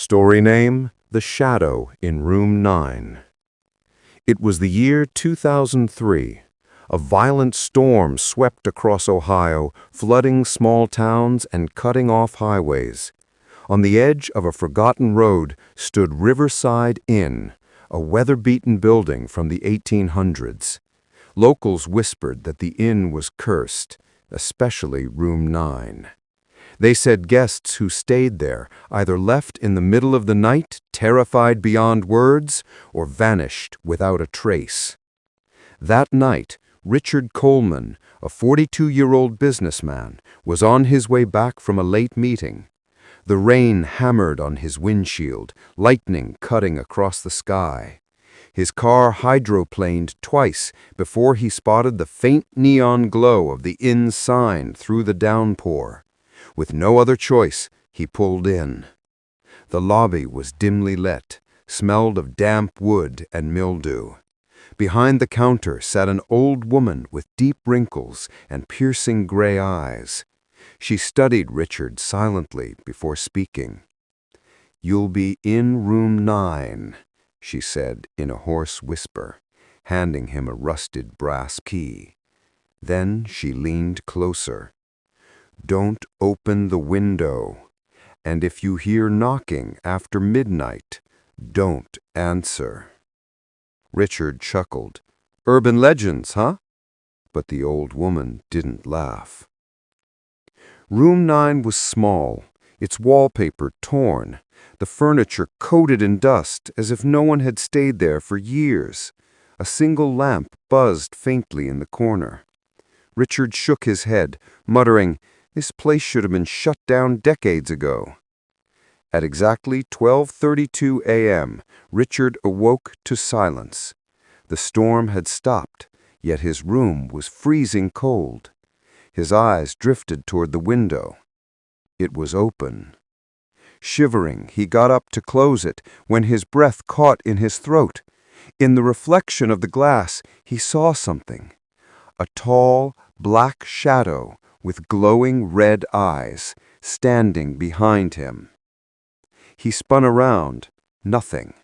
Story name, The Shadow in Room 9. It was the year 2003. A violent storm swept across Ohio, flooding small towns and cutting off highways. On the edge of a forgotten road stood Riverside Inn, a weather-beaten building from the 1800s. Locals whispered that the inn was cursed, especially Room 9. They said guests who stayed there either left in the middle of the night, terrified beyond words, or vanished without a trace. That night, Richard Coleman, a 42-year-old businessman, was on his way back from a late meeting. The rain hammered on his windshield, lightning cutting across the sky. His car hydroplaned twice before he spotted the faint neon glow of the inn sign through the downpour. With no other choice, he pulled in. The lobby was dimly lit, smelled of damp wood and mildew. Behind the counter sat an old woman with deep wrinkles and piercing gray eyes. She studied Richard silently before speaking. "You'll be in Room 9, she said in a hoarse whisper, handing him a rusted brass key. Then she leaned closer. "Don't open the window, and if you hear knocking after midnight, don't answer." Richard chuckled. "Urban legends, huh?" But the old woman didn't laugh. Room 9 was small, its wallpaper torn, the furniture coated in dust as if no one had stayed there for years. A single lamp buzzed faintly in the corner. Richard shook his head, muttering, "This place should have been shut down decades ago." At exactly 12:32 a.m., Richard awoke to silence. The storm had stopped, yet his room was freezing cold. His eyes drifted toward the window. It was open. Shivering, he got up to close it when his breath caught in his throat. In the reflection of the glass, he saw something. A tall, black shadow with glowing red eyes, standing behind him. He spun around, nothing.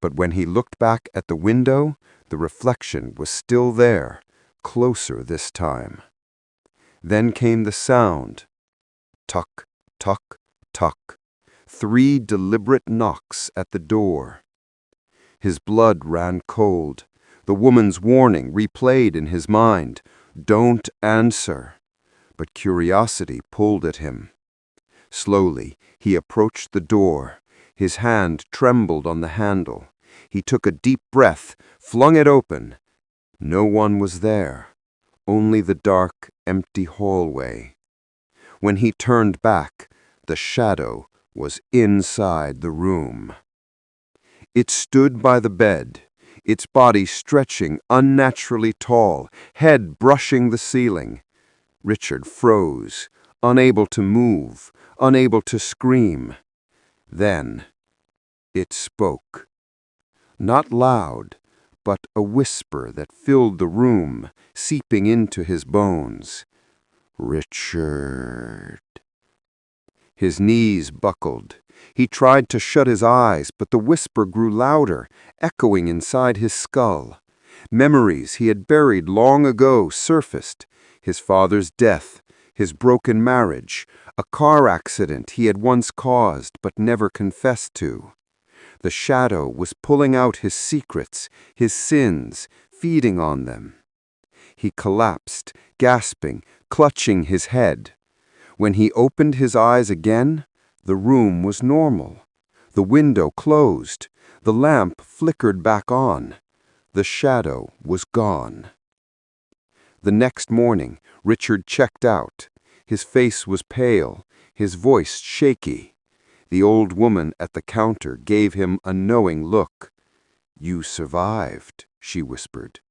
But when he looked back at the window, the reflection was still there, closer this time. Then came the sound. Tuck, tuck, tuck. 3 deliberate knocks at the door. His blood ran cold. The woman's warning replayed in his mind. Don't answer. But curiosity pulled at him. Slowly, he approached the door. His hand trembled on the handle. He took a deep breath, flung it open. No one was there, only the dark, empty hallway. When he turned back, the shadow was inside the room. It stood by the bed, its body stretching unnaturally tall, head brushing the ceiling. Richard froze, unable to move, unable to scream. Then it spoke. Not loud, but a whisper that filled the room, seeping into his bones. "Richard." His knees buckled. He tried to shut his eyes, but the whisper grew louder, echoing inside his skull. Memories he had buried long ago surfaced. His father's death, his broken marriage, a car accident he had once caused but never confessed to. The shadow was pulling out his secrets, his sins, feeding on them. He collapsed, gasping, clutching his head. When he opened his eyes again, the room was normal. The window closed. The lamp flickered back on. The shadow was gone. The next morning, Richard checked out. His face was pale, his voice shaky. The old woman at the counter gave him a knowing look. "You survived," she whispered.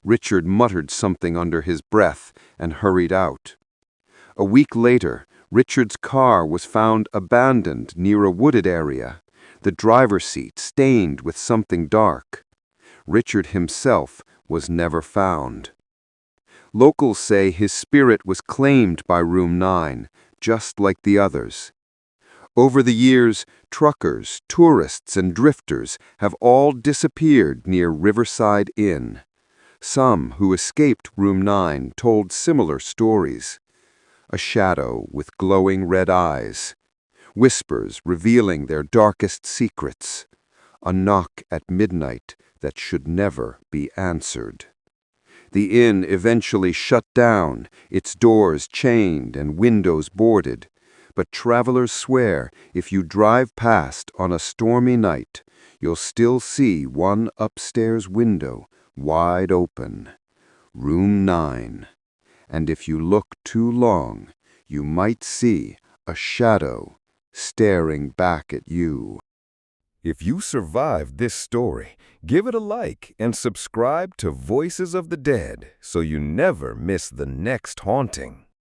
Richard muttered something under his breath and hurried out. A week later, Richard's car was found abandoned near a wooded area, the driver's seat stained with something dark. Richard himself was never found. Locals say his spirit was claimed by Room 9, just like the others. Over the years, truckers, tourists, and drifters have all disappeared near Riverside Inn. Some who escaped Room 9 told similar stories. A shadow with glowing red eyes, whispers revealing their darkest secrets, a knock at midnight that should never be answered. The inn eventually shut down, its doors chained and windows boarded, but travelers swear if you drive past on a stormy night, you'll still see one upstairs window wide open. Room 9. And if you look too long, you might see a shadow staring back at you. If you survived this story, give it a like and subscribe to Voices of the Dead so you never miss the next haunting.